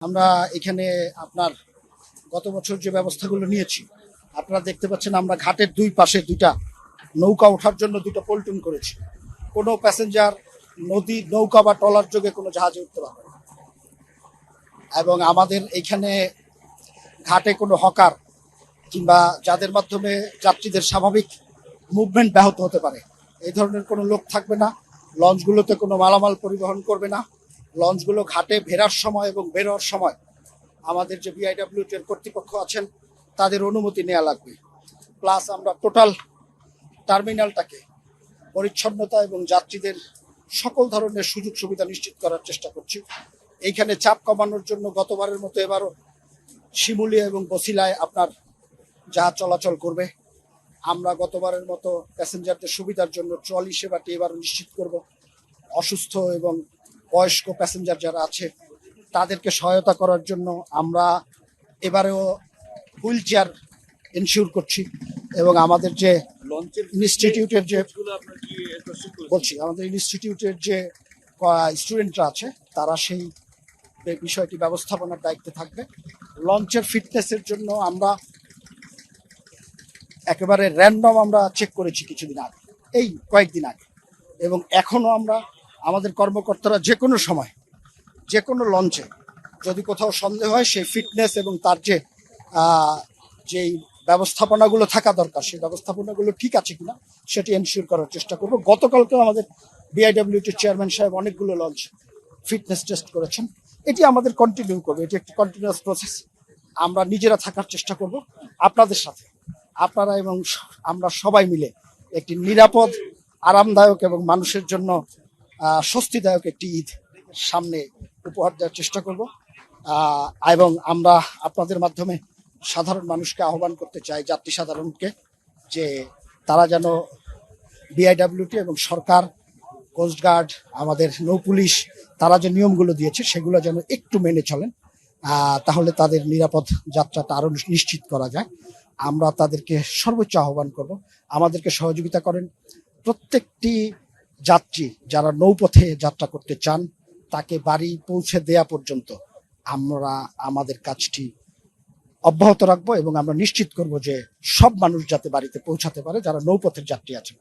আমরা এখানে আপনার গত বছর যে ব্যবস্থাগুলো নিয়েছি, আপনারা দেখতে পাচ্ছেন আমরা ঘাটের দুই পাশে দুইটা নৌকা ওঠার জন্য দুটো পল্টন করেছি। কোনো প্যাসেঞ্জার নদী নৌকা বা ট্রলার যোগে কোনো জাহাজে উঠতে পারবে না। এবং আমাদের এখানে ঘাটে কোনো হকার কিংবা যাদের মাধ্যমে যাত্রীদের স্বাভাবিক মুভমেন্ট ব্যাহত হতে পারে এই ধরনের কোনো লোক থাকবে না। লঞ্চগুলোতে কোনো মালামাল পরিবহন করবে না। লঞ্চগুলো ঘাটে ভেরার সময় এবং বেরোর সময় আমাদের যে বিআইডব্লিউটি এর কর্তৃপক্ষ আছেন তাদের অনুমতি নেওয়া লাগবে। প্লাস আমরা টোটাল টার্মিনালটাকে পরিচ্ছন্নতা এবং যাত্রীদের সকল ধরনের সুযোগ সুবিধা নিশ্চিত করার চেষ্টা করছি। এইখানে চাপ কমানোর জন্য গতবারের মতো এবারও শিমুলিয়া এবং বসিলায় আপনার জাহাজ চলাচল করবে। আমরা গতবারের মতো প্যাসেঞ্জারদের সুবিধার জন্য ট্রলি সেবাটি এবারও নিশ্চিত করব। অসুস্থ এবং বয়স্ক প্যাসেঞ্জার যারা আছে তাদেরকে সহায়তা করার জন্য আমরা এবারেও হুইল চেয়ার এনশিওর করছি। এবং আমাদের যে ইনস্টিটিউটের যে আমাদের ইনস্টিটিউটের যে স্টুডেন্টরা আছে তারা সেই বিষয়টি ব্যবস্থাপনার দায়িত্বে থাকবে। লঞ্চের ফিটনেসের জন্য আমরা একেবারে র্যান্ডম আমরা চেক করেছি কিছুদিন আগে, এই কয়েকদিন আগে, এবং এখনো আমরা আমাদের কর্মকর্তারা যে কোনো সময় যে কোনো লঞ্চে যদি কোথাও সন্দেহ হয় সেই ফিটনেস এবং তার যে যেই ব্যবস্থাপনাগুলো থাকা দরকার সেই ব্যবস্থাপনাগুলো ঠিক আছে কিনা সেটি এনশিওর করার চেষ্টা করব। গতকালকেও আমাদের বিআইডব্লিউটির চেয়ারম্যান সাহেব অনেকগুলো লঞ্চ ফিটনেস টেস্ট করেছেন। এটি আমাদের কন্টিনিউ করবে, এটি একটি কন্টিনিউয়াস প্রসেস। আমরা নিজেরা থাকার চেষ্টা করব আপনাদের সাথে, আপনারা এবং আমরা সবাই মিলে একটি নিরাপদ, আরামদায়ক এবং মানুষের জন্য স্বস্তিদায়ক একটি ঈদ সামনে উপহার দেওয়ার চেষ্টা করব। এবং আমরা আপনাদের মাধ্যমে সাধারণ মানুষকে আহ্বান করতে চাই, যাত্রী সাধারণকে, যে তারা যেন বিআইডব্লিউটি এবং সরকার, কোস্টগার্ড, আমাদের নৌ পুলিশ তারা যে নিয়মগুলো দিয়েছে সেগুলো যেন একটু মেনে চলেন। তাহলে তাদের নিরাপদ যাত্রাটা আরো নিশ্চিত করা যায়। আমরা তাদেরকে সর্বোচ্চ আহ্বান করব আমাদেরকে সহযোগিতা করেন। প্রত্যেকটি যাত্রী যারা নৌপথে যাত্রা করতে চান তাকে বাড়ি পৌঁছে দেয়া পর্যন্ত আমরা আমাদের কাজটি অব্যাহত রাখবো এবং আমরা নিশ্চিত করব যে সব মানুষ যাতে বাড়িতে পৌঁছাতে পারে যারা নৌপথের যাত্রী আছেন।